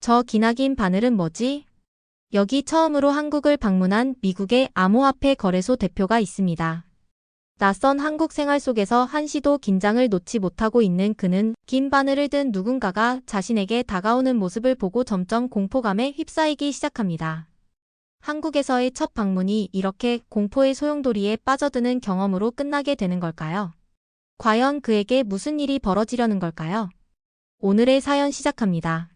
저 기나긴 바늘은 뭐지? 여기 처음으로 한국을 방문한 미국의 암호화폐 거래소 대표가 있습니다. 낯선 한국 생활 속에서 한시도 긴장을 놓지 못하고 있는 그는 긴 바늘을 든 누군가가 자신에게 다가오는 모습을 보고 점점 공포감에 휩싸이기 시작합니다. 한국에서의 첫 방문이 이렇게 공포의 소용돌이에 빠져드는 경험으로 끝나게 되는 걸까요? 과연 그에게 무슨 일이 벌어지려는 걸까요? 오늘의 사연 시작합니다.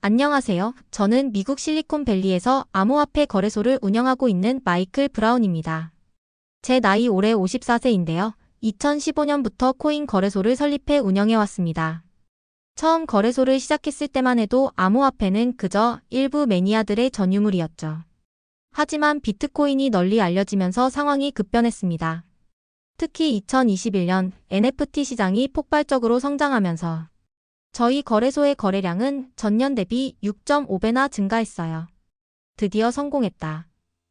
안녕하세요. 저는 미국 실리콘밸리에서 암호화폐 거래소를 운영하고 있는 마이클 브라운입니다. 제 나이 올해 54세인데요. 2015년부터 코인 거래소를 설립해 운영해왔습니다. 처음 거래소를 시작했을 때만 해도 암호화폐는 그저 일부 매니아들의 전유물이었죠. 하지만 비트코인이 널리 알려지면서 상황이 급변했습니다. 특히 2021년 NFT 시장이 폭발적으로 성장하면서 저희 거래소의 거래량은 전년 대비 6.5배나 증가했어요. 드디어 성공했다.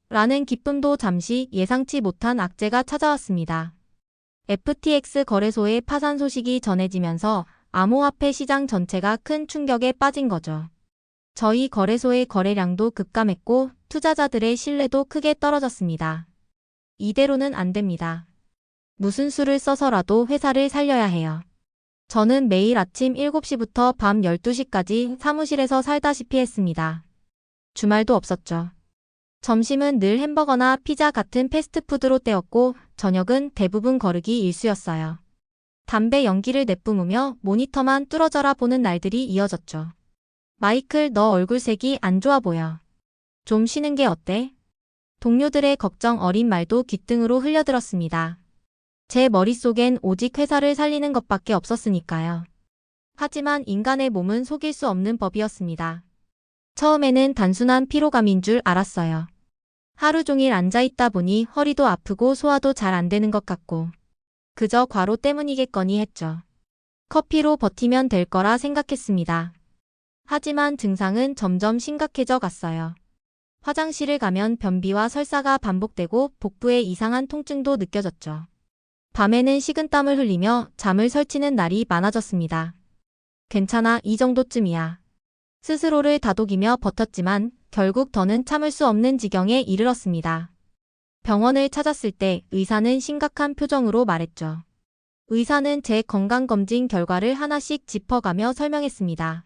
라는 기쁨도 잠시 예상치 못한 악재가 찾아왔습니다. FTX 거래소의 파산 소식이 전해지면서 암호화폐 시장 전체가 큰 충격에 빠진 거죠. 저희 거래소의 거래량도 급감했고 투자자들의 신뢰도 크게 떨어졌습니다. 이대로는 안 됩니다. 무슨 수를 써서라도 회사를 살려야 해요. 저는 매일 아침 7시부터 밤 12시까지 사무실에서 살다시피 했습니다. 주말도 없었죠. 점심은 늘 햄버거나 피자 같은 패스트푸드로 때웠고 저녁은 대부분 거르기 일수였어요. 담배 연기를 내뿜으며 모니터만 뚫어져라 보는 날들이 이어졌죠. 마이클, 너 얼굴색이 안 좋아 보여. 좀 쉬는 게 어때? 동료들의 걱정 어린 말도 귓등으로 흘려들었습니다. 제 머릿속엔 오직 회사를 살리는 것밖에 없었으니까요. 하지만 인간의 몸은 속일 수 없는 법이었습니다. 처음에는 단순한 피로감인 줄 알았어요. 하루 종일 앉아있다 보니 허리도 아프고 소화도 잘 안 되는 것 같고 그저 과로 때문이겠거니 했죠. 커피로 버티면 될 거라 생각했습니다. 하지만 증상은 점점 심각해져 갔어요. 화장실을 가면 변비와 설사가 반복되고 복부에 이상한 통증도 느껴졌죠. 밤에는 식은땀을 흘리며 잠을 설치는 날이 많아졌습니다. 괜찮아, 이 정도쯤이야. 스스로를 다독이며 버텼지만 결국 더는 참을 수 없는 지경에 이르렀습니다. 병원을 찾았을 때 의사는 심각한 표정으로 말했죠. 의사는 제 건강검진 결과를 하나씩 짚어가며 설명했습니다.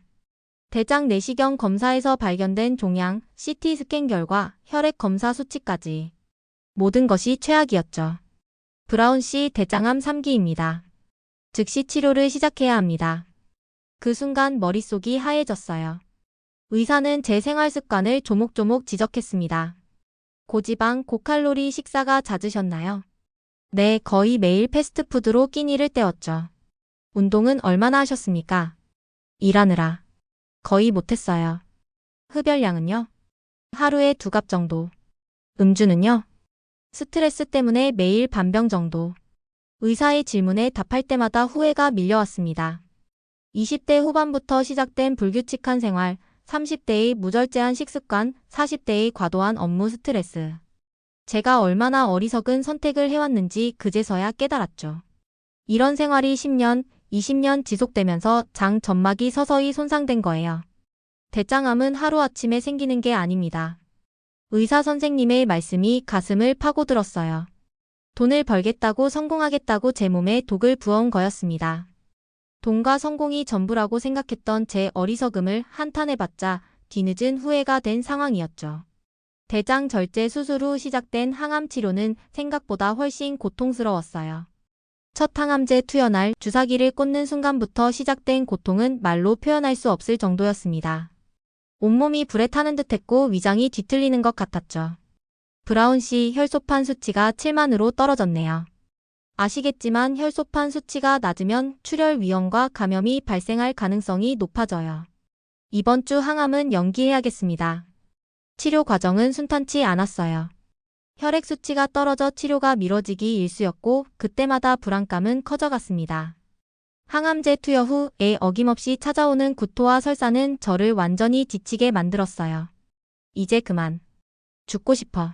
대장 내시경 검사에서 발견된 종양, CT 스캔 결과, 혈액 검사 수치까지. 모든 것이 최악이었죠. 브라운 씨, 대장암 3기입니다. 즉시 치료를 시작해야 합니다. 그 순간 머릿속이 하얘졌어요. 의사는 제 생활 습관을 조목조목 지적했습니다. 고지방, 고칼로리 식사가 잦으셨나요? 네, 거의 매일 패스트푸드로 끼니를 때웠죠. 운동은 얼마나 하셨습니까? 일하느라. 거의 못했어요. 흡열량은요? 하루에 2갑 정도. 음주는요? 스트레스 때문에 매일 반병 정도. 의사의 질문에 답할 때마다 후회가 밀려왔습니다. 20대 후반부터 시작된 불규칙한 생활, 30대의 무절제한 식습관, 40대의 과도한 업무 스트레스. 제가 얼마나 어리석은 선택을 해왔는지 그제서야 깨달았죠. 이런 생활이 10년, 20년 지속되면서 장 점막이 서서히 손상된 거예요. 대장암은 하루아침에 생기는 게 아닙니다. 의사 선생님의 말씀이 가슴을 파고들었어요. 돈을 벌겠다고 성공하겠다고 제 몸에 독을 부어온 거였습니다. 돈과 성공이 전부라고 생각했던 제 어리석음을 한탄해봤자 뒤늦은 후회가 된 상황이었죠. 대장 절제 수술 후 시작된 항암 치료는 생각보다 훨씬 고통스러웠어요. 첫 항암제 투여날 주사기를 꽂는 순간부터 시작된 고통은 말로 표현할 수 없을 정도였습니다. 온몸이 불에 타는 듯했고 위장이 뒤틀리는 것 같았죠. 브라운 씨, 혈소판 수치가 7만으로 떨어졌네요. 아시겠지만 혈소판 수치가 낮으면 출혈 위험과 감염이 발생할 가능성이 높아져요. 이번 주 항암은 연기해야겠습니다. 치료 과정은 순탄치 않았어요. 혈액 수치가 떨어져 치료가 미뤄지기 일쑤였고 그때마다 불안감은 커져갔습니다. 항암제 투여 후에 어김없이 찾아오는 구토와 설사는 저를 완전히 지치게 만들었어요. 이제 그만. 죽고 싶어.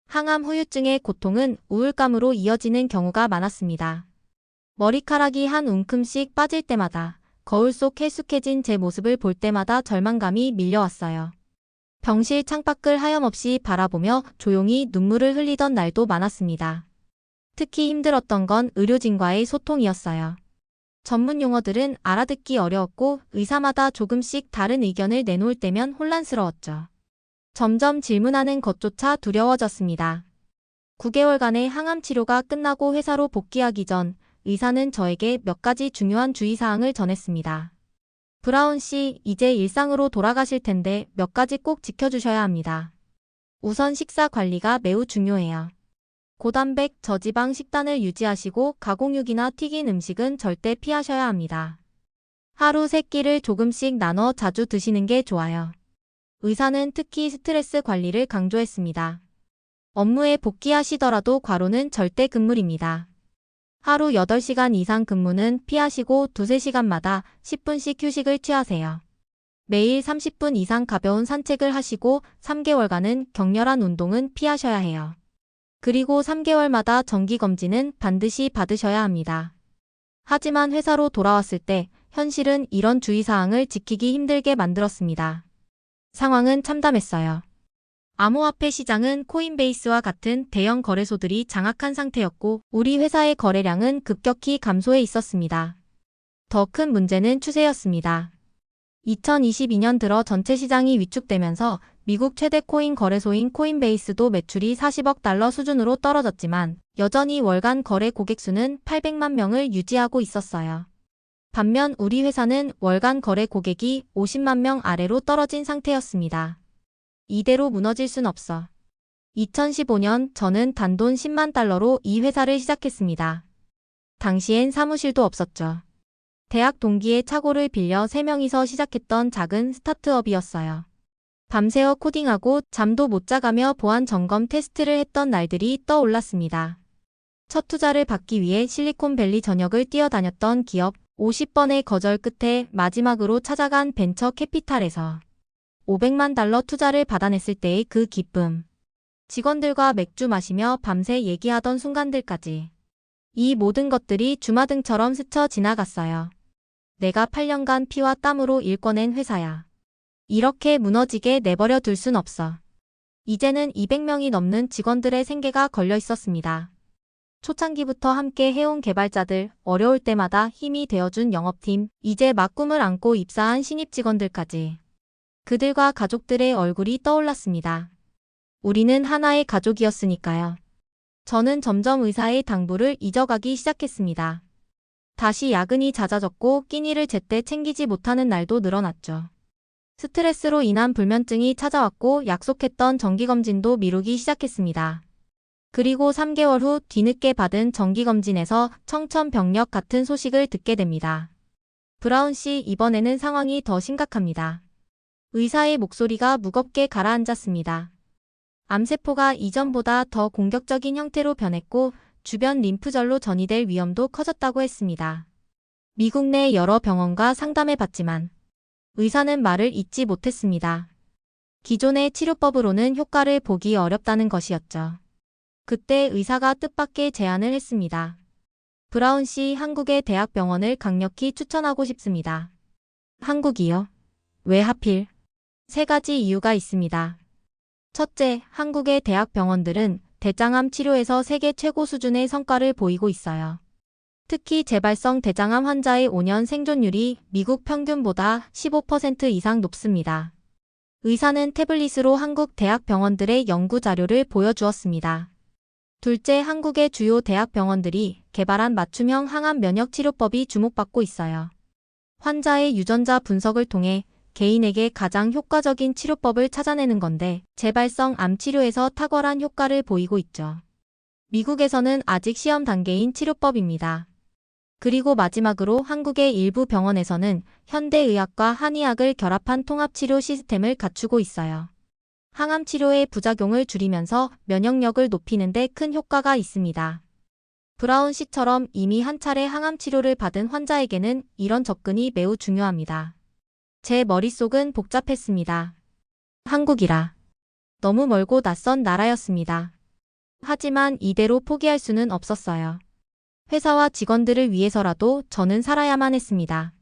항암 후유증의 고통은 우울감으로 이어지는 경우가 많았습니다. 머리카락이 한 움큼씩 빠질 때마다, 거울 속 헬쑥해진 제 모습을 볼 때마다 절망감이 밀려왔어요. 병실 창밖을 하염없이 바라보며 조용히 눈물을 흘리던 날도 많았습니다. 특히 힘들었던 건 의료진과의 소통이었어요. 전문 용어들은 알아듣기 어려웠고 의사마다 조금씩 다른 의견을 내놓을 때면 혼란스러웠죠. 점점 질문하는 것조차 두려워졌습니다. 9개월간의 항암 치료가 끝나고 회사로 복귀하기 전 의사는 저에게 몇 가지 중요한 주의사항을 전했습니다. 브라운 씨, 이제 일상으로 돌아가실 텐데 몇 가지 꼭 지켜주셔야 합니다. 우선 식사 관리가 매우 중요해요. 고단백, 저지방 식단을 유지하시고 가공육이나 튀긴 음식은 절대 피하셔야 합니다. 하루 3끼를 조금씩 나눠 자주 드시는 게 좋아요. 의사는 특히 스트레스 관리를 강조했습니다. 업무에 복귀하시더라도 과로는 절대 금물입니다. 하루 8시간 이상 근무는 피하시고 2~3시간마다 10분씩 휴식을 취하세요. 매일 30분 이상 가벼운 산책을 하시고 3개월간은 격렬한 운동은 피하셔야 해요. 그리고 3개월마다 정기검진은 반드시 받으셔야 합니다. 하지만 회사로 돌아왔을 때 현실은 이런 주의사항을 지키기 힘들게 만들었습니다. 상황은 참담했어요. 암호화폐 시장은 코인베이스와 같은 대형 거래소들이 장악한 상태였고 우리 회사의 거래량은 급격히 감소해 있었습니다. 더 큰 문제는 추세였습니다. 2022년 들어 전체 시장이 위축되면서 미국 최대 코인 거래소인 코인베이스도 매출이 40억 달러 수준으로 떨어졌지만 여전히 월간 거래 고객 수는 800만 명을 유지하고 있었어요. 반면 우리 회사는 월간 거래 고객이 50만 명 아래로 떨어진 상태였습니다. 이대로 무너질 순 없어. 2015년 저는 단돈 10만 달러로 이 회사를 시작했습니다. 당시엔 사무실도 없었죠. 대학 동기의 차고를 빌려 3명이서 시작했던 작은 스타트업이었어요. 밤새워 코딩하고 잠도 못 자가며 보안 점검 테스트를 했던 날들이 떠올랐습니다. 첫 투자를 받기 위해 실리콘밸리 전역을 뛰어다녔던 기업 50번의 거절 끝에 마지막으로 찾아간 벤처 캐피탈에서 500만 달러 투자를 받아냈을 때의 그 기쁨. 직원들과 맥주 마시며 밤새 얘기하던 순간들까지. 이 모든 것들이 주마등처럼 스쳐 지나갔어요. 내가 8년간 피와 땀으로 일궈낸 회사야. 이렇게 무너지게 내버려 둘 순 없어. 이제는 200명이 넘는 직원들의 생계가 걸려 있었습니다. 초창기부터 함께 해온 개발자들, 어려울 때마다 힘이 되어준 영업팀, 이제 막 꿈을 안고 입사한 신입 직원들까지. 그들과 가족들의 얼굴이 떠올랐습니다. 우리는 하나의 가족이었으니까요. 저는 점점 의사의 당부를 잊어가기 시작했습니다. 다시 야근이 잦아졌고 끼니를 제때 챙기지 못하는 날도 늘어났죠. 스트레스로 인한 불면증이 찾아왔고 약속했던 정기검진도 미루기 시작했습니다. 그리고 3개월 후 뒤늦게 받은 정기검진에서 청천벽력 같은 소식을 듣게 됩니다. 브라운 씨, 이번에는 상황이 더 심각합니다. 의사의 목소리가 무겁게 가라앉았습니다. 암세포가 이전보다 더 공격적인 형태로 변했고 주변 림프절로 전이될 위험도 커졌다고 했습니다. 미국 내 여러 병원과 상담해봤지만 의사는 말을 잇지 못했습니다. 기존의 치료법으로는 효과를 보기 어렵다는 것이었죠. 그때 의사가 뜻밖의 제안을 했습니다. 브라운 씨, 한국의 대학병원을 강력히 추천하고 싶습니다. 한국이요? 왜 하필? 3가지 이유가 있습니다. 첫째, 한국의 대학병원들은 대장암 치료에서 세계 최고 수준의 성과를 보이고 있어요. 특히 재발성 대장암 환자의 5년 생존율이 미국 평균보다 15% 이상 높습니다. 의사는 태블릿으로 한국 대학병원들의 연구 자료를 보여주었습니다. 둘째, 한국의 주요 대학병원들이 개발한 맞춤형 항암 면역 치료법이 주목받고 있어요. 환자의 유전자 분석을 통해 개인에게 가장 효과적인 치료법을 찾아내는 건데 재발성 암 치료에서 탁월한 효과를 보이고 있죠. 미국에서는 아직 시험 단계인 치료법입니다. 그리고 마지막으로 한국의 일부 병원에서는 현대의학과 한의학을 결합한 통합치료 시스템을 갖추고 있어요. 항암 치료의 부작용을 줄이면서 면역력을 높이는 데 큰 효과가 있습니다. 브라운 씨처럼 이미 한 차례 항암 치료를 받은 환자에게는 이런 접근이 매우 중요합니다. 제 머릿속은 복잡했습니다. 한국이라. 너무 멀고 낯선 나라였습니다. 하지만 이대로 포기할 수는 없었어요. 회사와 직원들을 위해서라도 저는 살아야만 했습니다.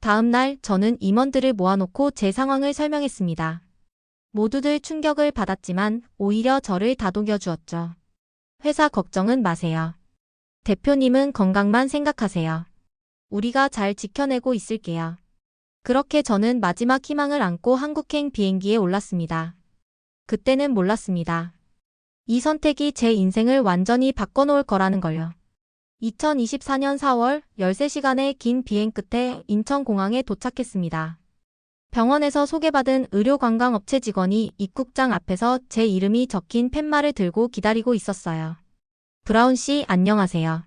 다음 날 저는 임원들을 모아놓고 제 상황을 설명했습니다. 모두들 충격을 받았지만 오히려 저를 다독여 주었죠. 회사 걱정은 마세요. 대표님은 건강만 생각하세요. 우리가 잘 지켜내고 있을게요. 그렇게 저는 마지막 희망을 안고 한국행 비행기에 올랐습니다. 그때는 몰랐습니다. 이 선택이 제 인생을 완전히 바꿔놓을 거라는 걸요. 2024년 4월 13시간의 긴 비행 끝에 인천공항에 도착했습니다. 병원에서 소개받은 의료관광업체 직원이 입국장 앞에서 제 이름이 적힌 팻말을 들고 기다리고 있었어요. 브라운 씨, 안녕하세요.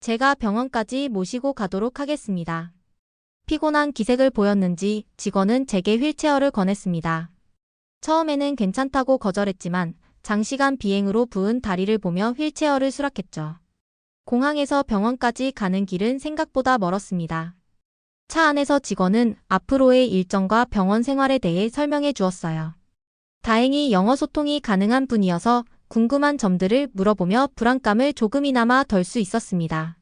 제가 병원까지 모시고 가도록 하겠습니다. 피곤한 기색을 보였는지 직원은 제게 휠체어를 권했습니다. 처음에는 괜찮다고 거절했지만 장시간 비행으로 부은 다리를 보며 휠체어를 수락했죠. 공항에서 병원까지 가는 길은 생각보다 멀었습니다. 차 안에서 직원은 앞으로의 일정과 병원 생활에 대해 설명해 주었어요. 다행히 영어 소통이 가능한 분이어서 궁금한 점들을 물어보며 불안감을 조금이나마 덜 수 있었습니다.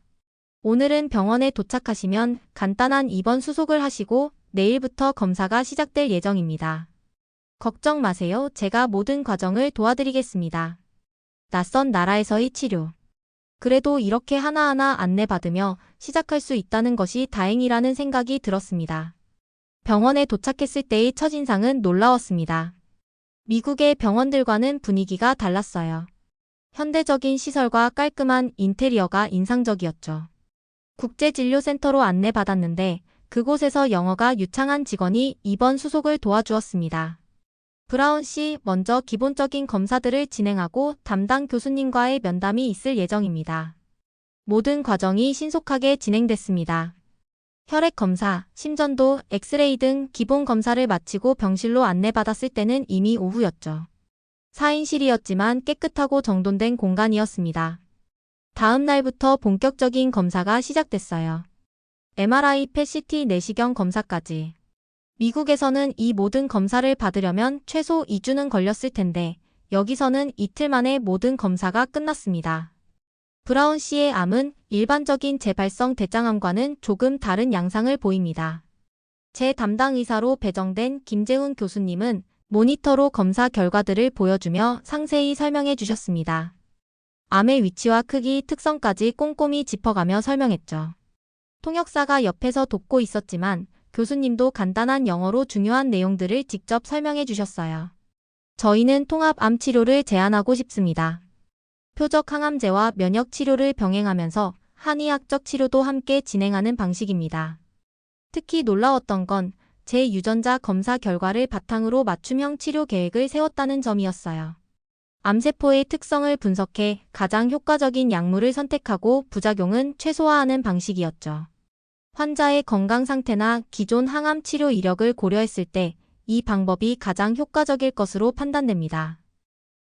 오늘은 병원에 도착하시면 간단한 입원 수속을 하시고 내일부터 검사가 시작될 예정입니다. 걱정 마세요. 제가 모든 과정을 도와드리겠습니다. 낯선 나라에서의 치료. 그래도 이렇게 하나하나 안내받으며 시작할 수 있다는 것이 다행이라는 생각이 들었습니다. 병원에 도착했을 때의 첫인상은 놀라웠습니다. 미국의 병원들과는 분위기가 달랐어요. 현대적인 시설과 깔끔한 인테리어가 인상적이었죠. 국제진료센터로 안내받았는데 그곳에서 영어가 유창한 직원이 입원 수속을 도와주었습니다. 브라운 씨, 먼저 기본적인 검사들을 진행하고 담당 교수님과의 면담이 있을 예정입니다. 모든 과정이 신속하게 진행됐습니다. 혈액 검사, 심전도, 엑스레이 등 기본 검사를 마치고 병실로 안내받았을 때는 이미 오후였죠. 4인실이었지만 깨끗하고 정돈된 공간이었습니다. 다음 날부터 본격적인 검사가 시작됐어요. MRI, 펫CT, 내시경 검사까지. 미국에서는 이 모든 검사를 받으려면 최소 2주는 걸렸을 텐데 여기서는 이틀 만에 모든 검사가 끝났습니다. 브라운 씨의 암은 일반적인 재발성 대장암과는 조금 다른 양상을 보입니다. 제 담당 의사로 배정된 김재훈 교수님은 모니터로 검사 결과들을 보여주며 상세히 설명해 주셨습니다. 암의 위치와 크기, 특성까지 꼼꼼히 짚어가며 설명했죠. 통역사가 옆에서 돕고 있었지만 교수님도 간단한 영어로 중요한 내용들을 직접 설명해 주셨어요. 저희는 통합암 치료를 제안하고 싶습니다. 표적 항암제와 면역 치료를 병행하면서 한의학적 치료도 함께 진행하는 방식입니다. 특히 놀라웠던 건 제 유전자 검사 결과를 바탕으로 맞춤형 치료 계획을 세웠다는 점이었어요. 암세포의 특성을 분석해 가장 효과적인 약물을 선택하고 부작용은 최소화하는 방식이었죠. 환자의 건강 상태나 기존 항암 치료 이력을 고려했을 때 이 방법이 가장 효과적일 것으로 판단됩니다.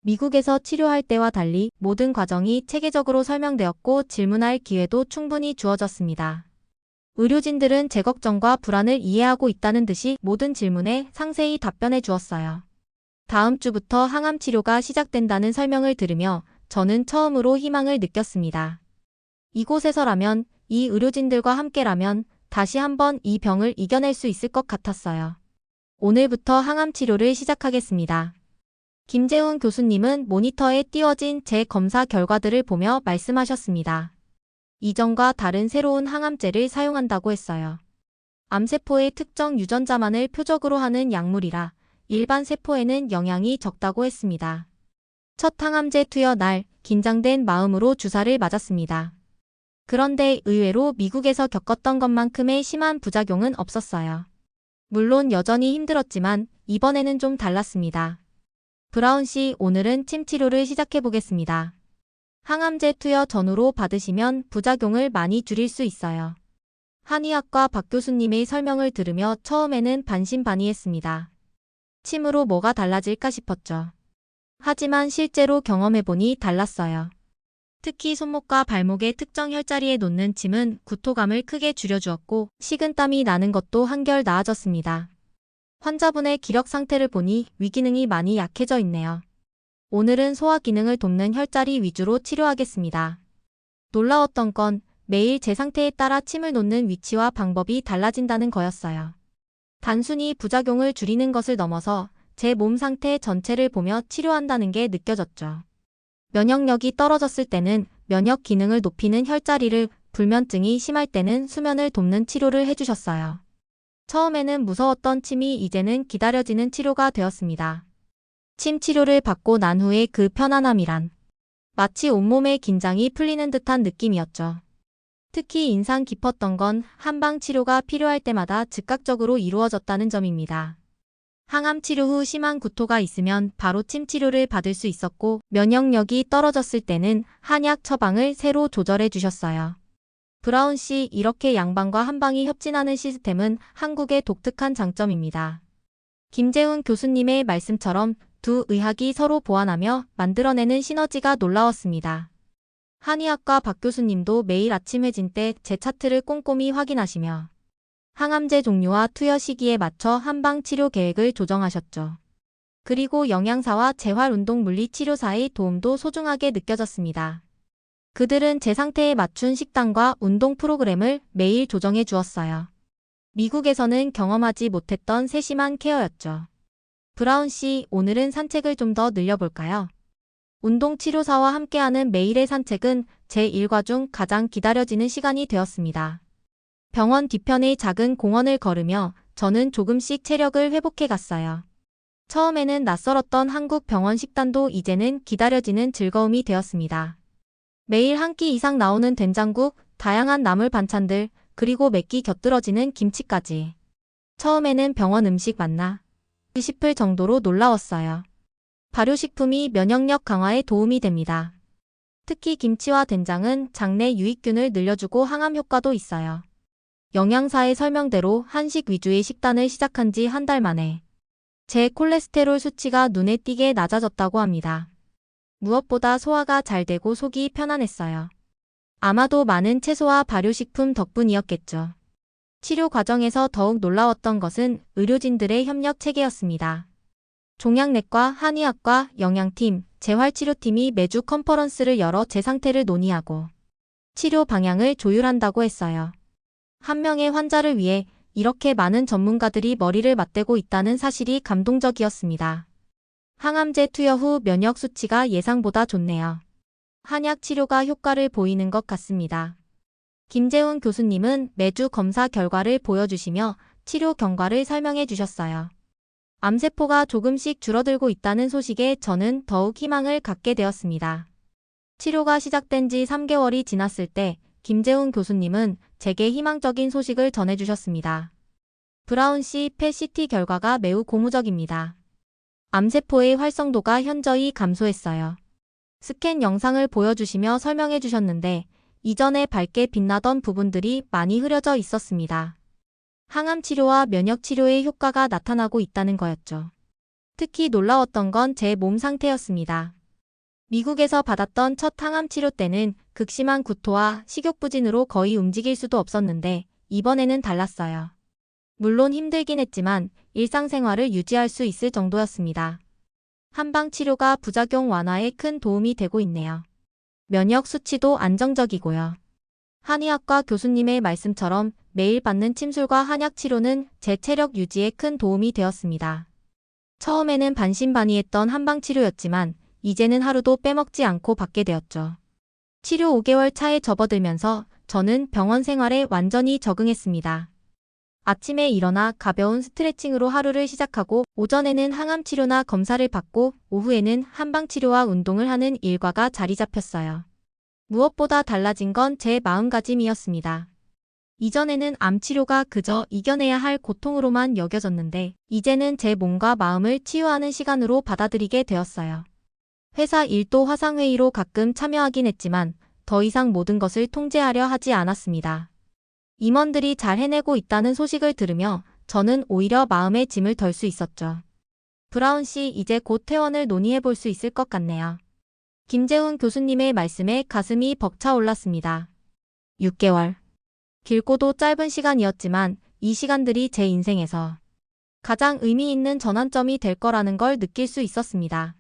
미국에서 치료할 때와 달리 모든 과정이 체계적으로 설명되었고 질문할 기회도 충분히 주어졌습니다. 의료진들은 제 걱정과 불안을 이해하고 있다는 듯이 모든 질문에 상세히 답변해 주었어요. 다음 주부터 항암 치료가 시작된다는 설명을 들으며 저는 처음으로 희망을 느꼈습니다. 이곳에서라면, 이 의료진들과 함께라면 다시 한번 이 병을 이겨낼 수 있을 것 같았어요. 오늘부터 항암 치료를 시작하겠습니다. 김재훈 교수님은 모니터에 띄워진 제 검사 결과들을 보며 말씀하셨습니다. 이전과 다른 새로운 항암제를 사용한다고 했어요. 암세포의 특정 유전자만을 표적으로 하는 약물이라 일반 세포에는 영향이 적다고 했습니다. 첫 항암제 투여 날 긴장된 마음으로 주사를 맞았습니다. 그런데 의외로 미국에서 겪었던 것만큼의 심한 부작용은 없었어요. 물론 여전히 힘들었지만 이번에는 좀 달랐습니다. 브라운 씨, 오늘은 침 치료를 시작해 보겠습니다. 항암제 투여 전후로 받으시면 부작용을 많이 줄일 수 있어요. 한의학과 박 교수님의 설명을 들으며 처음에는 반신반의했습니다. 침으로 뭐가 달라질까 싶었죠. 하지만 실제로 경험해보니 달랐어요. 특히 손목과 발목의 특정 혈자리에 놓는 침은 구토감을 크게 줄여주었고 식은땀이 나는 것도 한결 나아졌습니다. 환자분의 기력 상태를 보니 위기능이 많이 약해져 있네요. 오늘은 소화 기능을 돕는 혈자리 위주로 치료하겠습니다. 놀라웠던 건 매일 제 상태에 따라 침을 놓는 위치와 방법이 달라진다는 거였어요. 단순히 부작용을 줄이는 것을 넘어서 제 몸 상태 전체를 보며 치료한다는 게 느껴졌죠. 면역력이 떨어졌을 때는 면역 기능을 높이는 혈자리를, 불면증이 심할 때는 수면을 돕는 치료를 해주셨어요. 처음에는 무서웠던 침이 이제는 기다려지는 치료가 되었습니다. 침 치료를 받고 난 후에 그 편안함이란 마치 온몸의 긴장이 풀리는 듯한 느낌이었죠. 특히 인상 깊었던 건 한방 치료가 필요할 때마다 즉각적으로 이루어졌다는 점입니다. 항암 치료 후 심한 구토가 있으면 바로 침 치료를 받을 수 있었고, 면역력이 떨어졌을 때는 한약 처방을 새로 조절해 주셨어요. 브라운 씨, 이렇게 양방과 한방이 협진하는 시스템은 한국의 독특한 장점입니다. 김재훈 교수님의 말씀처럼 두 의학이 서로 보완하며 만들어내는 시너지가 놀라웠습니다. 한의학과 박 교수님도 매일 아침 회진 때 제 차트를 꼼꼼히 확인하시며 항암제 종류와 투여 시기에 맞춰 한방 치료 계획을 조정하셨죠. 그리고 영양사와 재활운동 물리치료사의 도움도 소중하게 느껴졌습니다. 그들은 제 상태에 맞춘 식단과 운동 프로그램을 매일 조정해 주었어요. 미국에서는 경험하지 못했던 세심한 케어였죠. 브라운 씨, 오늘은 산책을 좀 더 늘려볼까요? 운동치료사와 함께하는 매일의 산책은 제 일과 중 가장 기다려지는 시간이 되었습니다. 병원 뒤편의 작은 공원을 걸으며 저는 조금씩 체력을 회복해 갔어요. 처음에는 낯설었던 한국 병원 식단도 이제는 기다려지는 즐거움이 되었습니다. 매일 한 끼 이상 나오는 된장국, 다양한 나물 반찬들, 그리고 몇 끼 곁들여지는 김치까지. 처음에는 병원 음식 맞나 싶을 정도로 놀라웠어요. 발효식품이 면역력 강화에 도움이 됩니다. 특히 김치와 된장은 장내 유익균을 늘려주고 항암 효과도 있어요. 영양사의 설명대로 한식 위주의 식단을 시작한 지 한 달 만에 제 콜레스테롤 수치가 눈에 띄게 낮아졌다고 합니다. 무엇보다 소화가 잘 되고 속이 편안했어요. 아마도 많은 채소와 발효식품 덕분이었겠죠. 치료 과정에서 더욱 놀라웠던 것은 의료진들의 협력 체계였습니다. 종양내과, 한의학과, 영양팀, 재활치료팀이 매주 컨퍼런스를 열어 제 상태를 논의하고 치료 방향을 조율한다고 했어요. 한 명의 환자를 위해 이렇게 많은 전문가들이 머리를 맞대고 있다는 사실이 감동적이었습니다. 항암제 투여 후 면역 수치가 예상보다 좋네요. 한약 치료가 효과를 보이는 것 같습니다. 김재훈 교수님은 매주 검사 결과를 보여주시며 치료 경과를 설명해 주셨어요. 암세포가 조금씩 줄어들고 있다는 소식에 저는 더욱 희망을 갖게 되었습니다. 치료가 시작된 지 3개월이 지났을 때 김재훈 교수님은 제게 희망적인 소식을 전해주셨습니다. 브라운 씨 펫CT 결과가 매우 고무적입니다. 암세포의 활성도가 현저히 감소했어요. 스캔 영상을 보여주시며 설명해 주셨는데 이전에 밝게 빛나던 부분들이 많이 흐려져 있었습니다. 항암 치료와 면역 치료의 효과가 나타나고 있다는 거였죠. 특히 놀라웠던 건 제 몸 상태였습니다. 미국에서 받았던 첫 항암 치료 때는 극심한 구토와 식욕부진으로 거의 움직일 수도 없었는데 이번에는 달랐어요. 물론 힘들긴 했지만 일상생활을 유지할 수 있을 정도였습니다. 한방 치료가 부작용 완화에 큰 도움이 되고 있네요. 면역 수치도 안정적이고요. 한의학과 교수님의 말씀처럼 매일 받는 침술과 한약 치료는 제 체력 유지에 큰 도움이 되었습니다. 처음에는 반신반의했던 한방 치료였지만 이제는 하루도 빼먹지 않고 받게 되었죠. 치료 5개월 차에 접어들면서 저는 병원 생활에 완전히 적응했습니다. 아침에 일어나 가벼운 스트레칭으로 하루를 시작하고 오전에는 항암 치료나 검사를 받고 오후에는 한방 치료와 운동을 하는 일과가 자리 잡혔어요. 무엇보다 달라진 건 제 마음가짐이었습니다. 이전에는 암 치료가 그저 이겨내야 할 고통으로만 여겨졌는데 이제는 제 몸과 마음을 치유하는 시간으로 받아들이게 되었어요. 회사 일도 화상회의로 가끔 참여하긴 했지만 더 이상 모든 것을 통제하려 하지 않았습니다. 임원들이 잘 해내고 있다는 소식을 들으며 저는 오히려 마음의 짐을 덜 수 있었죠. 브라운 씨, 이제 곧 퇴원을 논의해 볼 수 있을 것 같네요. 김재훈 교수님의 말씀에 가슴이 벅차올랐습니다. 6개월. 길고도 짧은 시간이었지만 이 시간들이 제 인생에서 가장 의미 있는 전환점이 될 거라는 걸 느낄 수 있었습니다.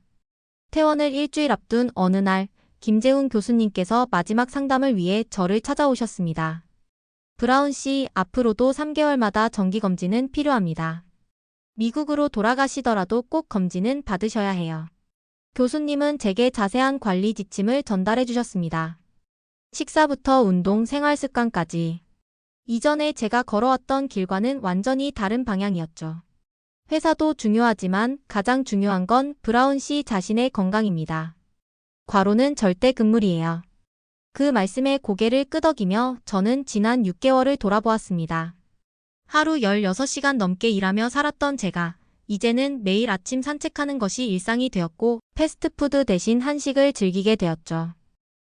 퇴원을 일주일 앞둔 어느 날 김재훈 교수님께서 마지막 상담을 위해 저를 찾아오셨습니다. 브라운 씨, 앞으로도 3개월마다 정기검진은 필요합니다. 미국으로 돌아가시더라도 꼭 검진은 받으셔야 해요. 교수님은 제게 자세한 관리 지침을 전달해 주셨습니다. 식사부터 운동, 생활 습관까지. 이전에 제가 걸어왔던 길과는 완전히 다른 방향이었죠. 회사도 중요하지만 가장 중요한 건 브라운 씨 자신의 건강입니다. 과로는 절대 금물이에요. 그 말씀에 고개를 끄덕이며 저는 지난 6개월을 돌아보았습니다. 하루 16시간 넘게 일하며 살았던 제가 이제는 매일 아침 산책하는 것이 일상이 되었고 패스트푸드 대신 한식을 즐기게 되었죠.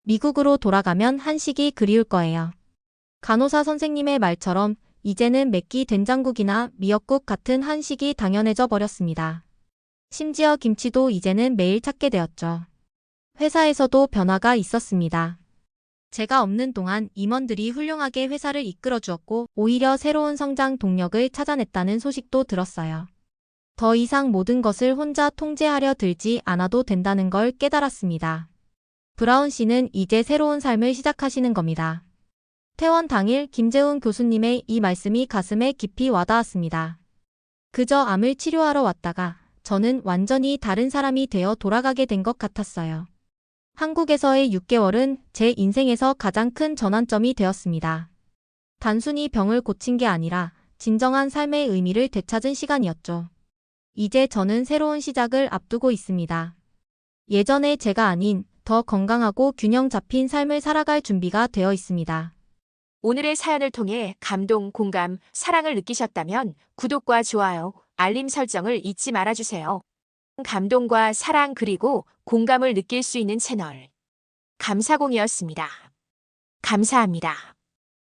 미국으로 돌아가면 한식이 그리울 거예요. 간호사 선생님의 말처럼 이제는 맵기 된장국이나 미역국 같은 한식이 당연해져 버렸습니다. 심지어 김치도 이제는 매일 찾게 되었죠. 회사에서도 변화가 있었습니다. 제가 없는 동안 임원들이 훌륭하게 회사를 이끌어 주었고 오히려 새로운 성장 동력을 찾아냈다는 소식도 들었어요. 더 이상 모든 것을 혼자 통제하려 들지 않아도 된다는 걸 깨달았습니다. 브라운 씨는 이제 새로운 삶을 시작하시는 겁니다. 퇴원 당일 김재훈 교수님의 이 말씀이 가슴에 깊이 와닿았습니다. 그저 암을 치료하러 왔다가 저는 완전히 다른 사람이 되어 돌아가게 된 것 같았어요. 한국에서의 6개월은 제 인생에서 가장 큰 전환점이 되었습니다. 단순히 병을 고친 게 아니라 진정한 삶의 의미를 되찾은 시간이었죠. 이제 저는 새로운 시작을 앞두고 있습니다. 예전의 제가 아닌 더 건강하고 균형 잡힌 삶을 살아갈 준비가 되어 있습니다. 오늘의 사연을 통해 감동, 공감, 사랑을 느끼셨다면 구독과 좋아요, 알림 설정을 잊지 말아주세요. 감동과 사랑 그리고 공감을 느낄 수 있는 채널 감사공이었습니다. 감사합니다.